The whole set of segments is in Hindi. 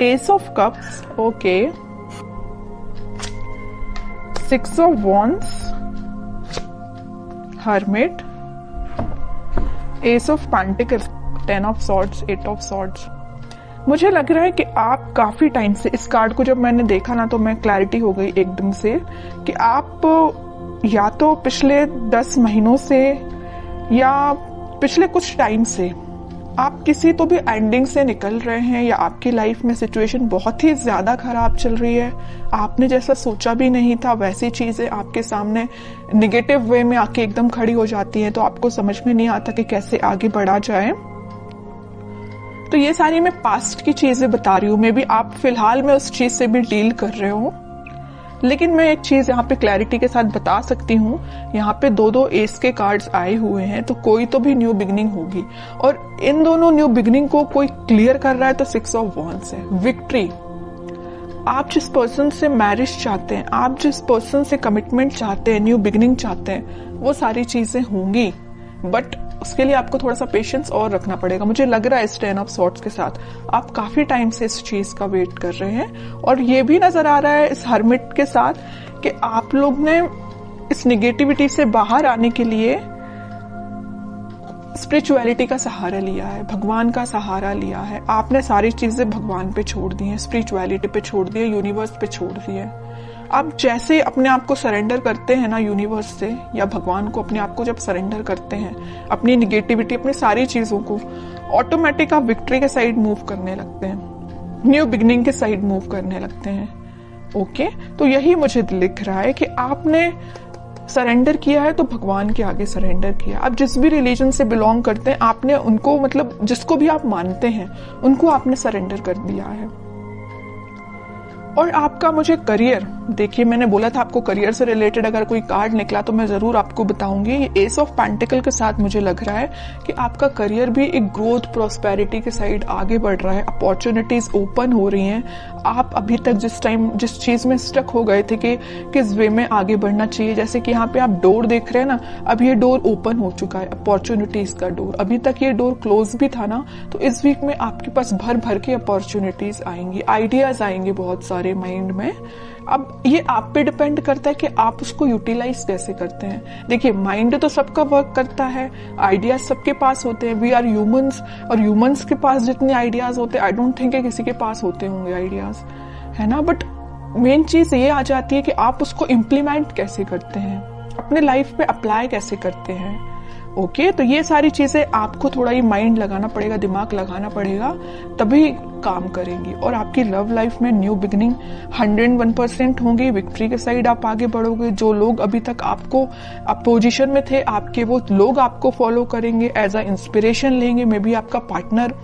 S of cups, okay, 6 of wands, hermit, S of pentacles, 10 of swords, 8 of swords. मुझे लग रहा है कि आप काफी टाइम से, इस कार्ड को जब मैंने देखा ना तो मैं क्लैरिटी हो गई एकदम से कि आप या तो पिछले 10 महीनों से या पिछले कुछ टाइम से आप किसी तो भी एंडिंग से निकल रहे हैं, या आपकी लाइफ में सिचुएशन बहुत ही ज्यादा खराब चल रही है। आपने जैसा सोचा भी नहीं था वैसी चीजें आपके सामने निगेटिव वे में आके एकदम खड़ी हो जाती हैं, तो आपको समझ में नहीं आता कि कैसे आगे बढ़ा जाए। तो ये सारी मैं पास्ट की चीजें बता रही हूँ, मे बी आप फिलहाल में उस चीज से भी डील कर रहे हो, लेकिन मैं एक चीज यहाँ पे क्लैरिटी के साथ बता सकती हूँ। यहाँ पे 2-2 एस के कार्ड्स आए हुए हैं, तो कोई तो भी न्यू बिगनिंग होगी, और इन दोनों न्यू बिगनिंग को कोई क्लियर कर रहा है तो 6 ऑफ वॉन्ड्स है, विक्ट्री। आप जिस पर्सन से मैरिज चाहते हैं, आप जिस पर्सन से कमिटमेंट चाहते हैं, न्यू बिगनिंग चाहते हैं, वो सारी चीजें होंगी, बट उसके लिए आपको थोड़ा सा पेशेंस और रखना पड़ेगा। मुझे लग रहा है इस 10 ऑफ सॉर्ड्स के साथ आप काफी टाइम से इस चीज का वेट कर रहे हैं, और ये भी नजर आ रहा है इस हर्मिट के साथ कि आप लोग ने इस निगेटिविटी से बाहर आने के लिए स्पिरिचुअलिटी का सहारा लिया है, भगवान का सहारा लिया है। आपने सारी चीजें भगवान पे छोड़ दी हैं, स्पिरिचुअलिटी पे छोड़ दी है, यूनिवर्स पे छोड़ दी है। आप जैसे अपने आप को सरेंडर करते हैं ना यूनिवर्स से या भगवान को, अपने आप को जब सरेंडर करते हैं, अपनी निगेटिविटी, अपनी सारी चीजों को, ऑटोमेटिक आप विक्ट्री के साइड मूव करने लगते हैं, न्यू बिगनिंग के साइड मूव करने लगते हैं। ओके, तो यही मुझे दिख रहा है कि आपने सरेंडर किया है तो भगवान के आगे सरेंडर किया। आप जिस भी रिलीजन से बिलोंग करते हैं, आपने उनको, मतलब जिसको भी आप मानते हैं, उनको आपने सरेंडर कर दिया है। और आपका मुझे करियर, देखिए मैंने बोला था आपको करियर से रिलेटेड अगर कोई कार्ड निकला तो मैं जरूर आपको बताऊंगी। ये एस ऑफ पेंटिकल के साथ मुझे लग रहा है कि आपका करियर भी एक ग्रोथ, प्रॉस्पेरिटी के साइड आगे बढ़ रहा है, अपॉर्चुनिटीज ओपन हो रही हैं। आप अभी तक जिस चीज में स्टक हो गए थे कि किस वे में आगे बढ़ना चाहिए, जैसे कि यहाँ पे आप डोर देख रहे हैं ना, अब ये डोर ओपन हो चुका है, अपॉर्चुनिटीज का डोर। अभी तक ये डोर क्लोज भी था ना, तो इस वीक में आपके पास भर भर के अपॉर्चुनिटीज आएंगी, आइडियाज आएंगे बहुत सारे माइंड में। अब ये आप पे डिपेंड करता है कि आप उसको यूटिलाइज कैसे करते हैं। देखिए माइंड तो सबका वर्क करता है, आइडियाज सबके पास होते हैं, वी आर ह्यूमंस, और ह्यूमंस के पास जितने आइडियाज होते हैं आई डोंट थिंक किसी के पास होते होंगे आइडियाज, है ना। बट मेन चीज ये आ जाती है कि आप उसको इम्प्लीमेंट कैसे करते हैं, अपने लाइफ पे अप्लाई कैसे करते हैं। ओके, तो ये सारी चीजें आपको थोड़ा ही माइंड लगाना पड़ेगा, दिमाग लगाना पड़ेगा, तभी काम करेंगी। और आपकी लव लाइफ में न्यू बिगनिंग 101% होंगी, विक्ट्री के साइड आप आगे बढ़ोगे। जो लोग अभी तक आपको अपोजिशन में थे, आपके वो लोग आपको फॉलो करेंगे, एज अ इंस्पिरेशन लेंगे। मे बी आपका पार्टनर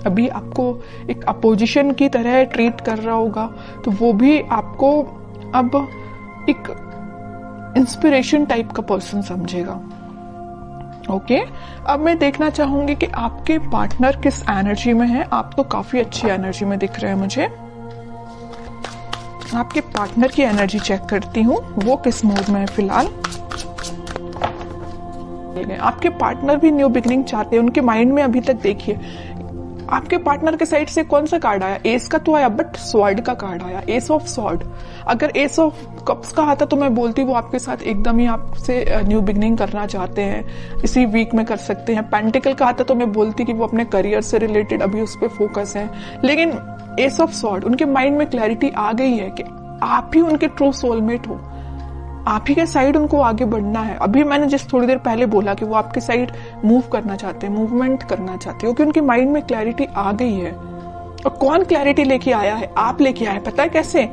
अभी आपको एक अपोजिशन की तरह ट्रीट कर रहा होगा, तो वो भी आपको अब एक इंस्पिरेशन टाइप का पर्सन समझेगा। ओके, अब मैं देखना चाहूंगी कि आपके पार्टनर किस एनर्जी में है। आप तो काफी अच्छी एनर्जी में दिख रहे हैं मुझे। आपके पार्टनर की एनर्जी चेक करती हूँ, वो किस मूड में है फिलहाल। आपके पार्टनर भी न्यू बिगनिंग चाहते हैं, उनके माइंड में अभी तक देखिए आपके पार्टनर के साइड से कौन सा कार्ड आया, एस का तो आया, बट स्वॉर्ड का कार्ड आया, एस ऑफ स्वॉर्ड। अगर एस ऑफ कप्स का आता तो मैं बोलती वो आपके साथ एकदम ही आपसे न्यू बिगनिंग करना चाहते हैं, इसी वीक में कर सकते हैं। पेंटिकल का आता तो मैं बोलती कि वो अपने करियर से रिलेटेड अभी उस पर फोकस है। लेकिन एस ऑफ स्वॉर्ड, उनके माइंड में क्लैरिटी आ गई है कि आप ही उनके ट्रू सोलमेट हो, आप ही के साइड उनको आगे बढ़ना है। अभी मैंने जिस थोड़ी देर पहले बोला कि वो आपके साइड मूव करना चाहते हैं, मूवमेंट करना चाहते हैं, क्योंकि उनके माइंड में क्लैरिटी आ गई है। और कौन क्लैरिटी लेके आया है? आप लेके आए हैं। पता है कैसे?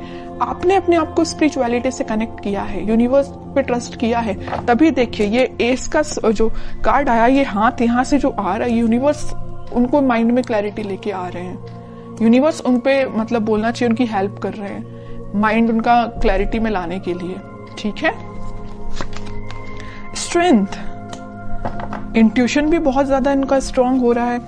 आपने अपने आप को स्पिरिचुअलिटी से कनेक्ट किया है, यूनिवर्स पे ट्रस्ट किया है। तभी देखिए ये एस का जो कार्ड आया, ये हाथ यहाँ से जो आ रहा है, यूनिवर्स उनको माइंड में क्लैरिटी लेके आ रहे हैं। यूनिवर्स उन पे मतलब बोलना चाहिए उनकी हेल्प कर रहे हैं, माइंड उनका क्लैरिटी में लाने के लिए। ठीक है। स्ट्रेंथ, इंट्यूशन भी बहुत ज्यादा इनका स्ट्रांग हो रहा है।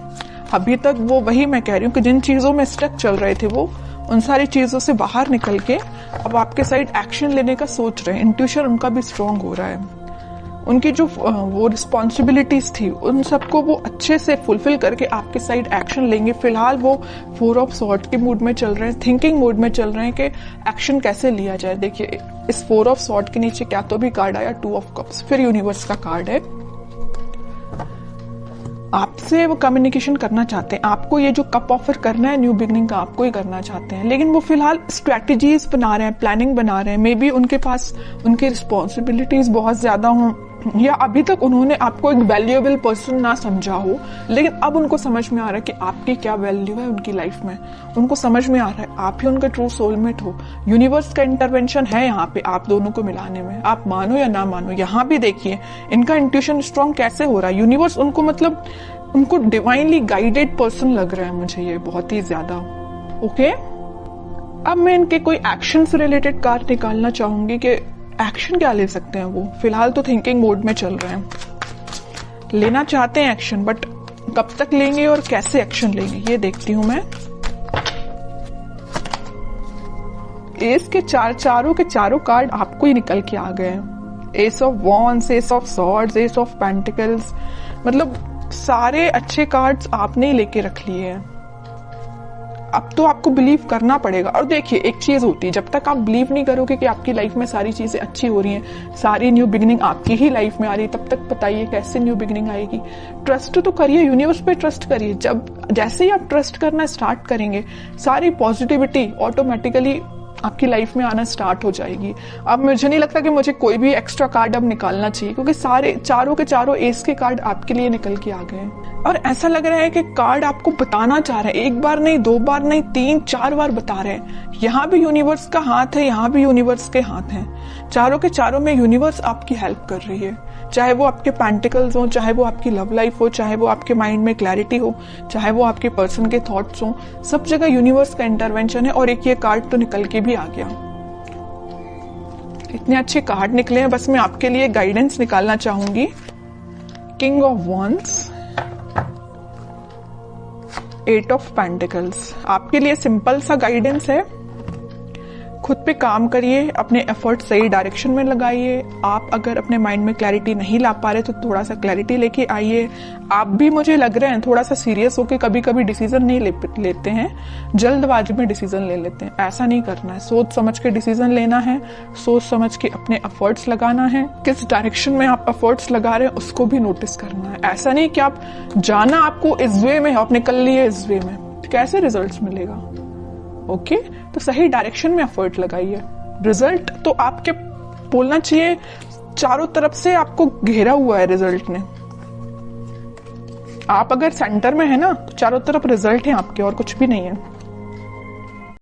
अभी तक वो, वही मैं कह रही हूँ कि जिन चीजों में स्टक चल रहे थे वो उन सारी चीजों से बाहर निकल के अब आपके साइड एक्शन लेने का सोच रहे हैं। इंट्यूशन उनका भी स्ट्रांग हो रहा है। उनकी जो वो रिस्पॉन्सिबिलिटीज थी उन सबको वो अच्छे से फुलफिल करके आपके साइड एक्शन लेंगे। फिलहाल वो 4 ऑफ सॉर्ड के मूड में चल रहे हैं, थिंकिंग मूड में चल रहे हैं कि एक्शन कैसे लिया जाए। देखिए इस 4 ऑफ सॉर्ड के नीचे क्या तो भी कार्ड आया 2 ऑफ कप्स, फिर यूनिवर्स का कार्ड है। आपसे वो कम्युनिकेशन करना चाहते हैं, आपको ये जो कप ऑफर करना है न्यू बिगनिंग का आपको ही करना चाहते हैं, लेकिन वो फिलहाल स्ट्रैटेजीज बना रहे हैं, प्लानिंग बना रहे हैं। मे बी उनके पास उनकी रिस्पॉन्सिबिलिटीज बहुत ज्यादा हों, या अभी तक उन्होंने आपको एक वैल्यूएबल पर्सन ना समझा हो, लेकिन अब उनको समझ में आ रहा है कि आपकी क्या वैल्यू है उनकी लाइफ में। उनको समझ में आ रहा है आप ही उनका ट्रू सोलमेट हो। यूनिवर्स का इंटरवेंशन है यहाँ पे आप दोनों को मिलाने में, आप मानो या ना मानो। यहाँ भी देखिए इनका इंट्यूशन स्ट्रॉन्ग कैसे हो रहा है। यूनिवर्स उनको मतलब उनको डिवाइनली गाइडेड पर्सन लग रहा है मुझे ये बहुत ही ज्यादा। ओके, अब मैं इनके कोई एक्शन से रिलेटेड कार्ड निकालना चाहूंगी कि एक्शन क्या ले सकते हैं वो। फिलहाल तो थिंकिंग मोड में चल रहे हैं, लेना चाहते हैं एक्शन, बट कब तक लेंगे और कैसे एक्शन लेंगे ये देखती हूं मैं। एस के चारों के चारों कार्ड आपको ही निकल के आ गए हैं। S of wands, S of swords, S of pentacles, मतलब सारे अच्छे कार्ड्स आपने ही लेके रख लिए हैं। अब तो आपको बिलीव करना पड़ेगा। और देखिए एक चीज होती है, जब तक आप बिलीव नहीं करोगे कि आपकी लाइफ में सारी चीजें अच्छी हो रही हैं, सारी न्यू बिगिनिंग आपकी ही लाइफ में आ रही है, तब तक बताइए कैसे न्यू बिगिनिंग आएगी। ट्रस्ट तो करिए, यूनिवर्स पे ट्रस्ट करिए। जब जैसे ही आप ट्रस्ट करना स्टार्ट करेंगे सारी पॉजिटिविटी ऑटोमेटिकली आपकी लाइफ में आना स्टार्ट हो जाएगी। अब मुझे नहीं लगता कि मुझे कोई भी एक्स्ट्रा कार्ड अब निकालना चाहिए, क्योंकि सारे चारों के चारों एस के कार्ड आपके लिए निकल के आ गए हैं। और ऐसा लग रहा है कि कार्ड आपको बताना चाह रहे हैं, एक बार नहीं, 2 बार नहीं, 3-4 बार बता रहे हैं। यहाँ भी यूनिवर्स का हाथ है, यहाँ भी यूनिवर्स के हाथ हैं। चारों के चारों में यूनिवर्स आपकी हेल्प कर रही है, चाहे वो आपके पेंटिकल्स हो, चाहे वो आपकी लव लाइफ हो, चाहे वो आपके माइंड में क्लैरिटी हो, चाहे वो आपके पर्सन के थॉट्स हो, सब जगह यूनिवर्स का इंटरवेंशन है। और एक ये कार्ड तो निकल के भी आ गया। इतने अच्छे कार्ड निकले हैं, बस मैं आपके लिए गाइडेंस निकालना चाहूंगी। King of wands, 8 of pentacles, आपके लिए सिंपल सा गाइडेंस है। खुद पे काम करिए, अपने एफर्ट सही डायरेक्शन में लगाइए। आप अगर अपने माइंड में क्लैरिटी नहीं ला पा रहे तो थोड़ा सा क्लैरिटी लेके आइए। आप भी मुझे लग रहे हैं थोड़ा सा सीरियस होके कभी कभी डिसीजन नहीं लेते हैं, जल्दबाजी में डिसीजन ले लेते हैं। ऐसा नहीं करना है, सोच समझ के डिसीजन लेना है, सोच समझ के अपने एफर्ट्स लगाना है। किस डायरेक्शन में आप एफर्ट्स लगा रहे हैं उसको भी नोटिस करना है। ऐसा नहीं कि आप जाना आपको इस वे में, आप निकल लिए इस वे में, कैसे रिजल्ट मिलेगा। ओके, तो सही डायरेक्शन में एफर्ट लगाइए। रिजल्ट तो आपके बोलना चाहिए चारों तरफ से आपको घेरा हुआ है रिजल्ट ने। आप अगर सेंटर में है ना तो चारों तरफ रिजल्ट है आपके, और कुछ भी नहीं है।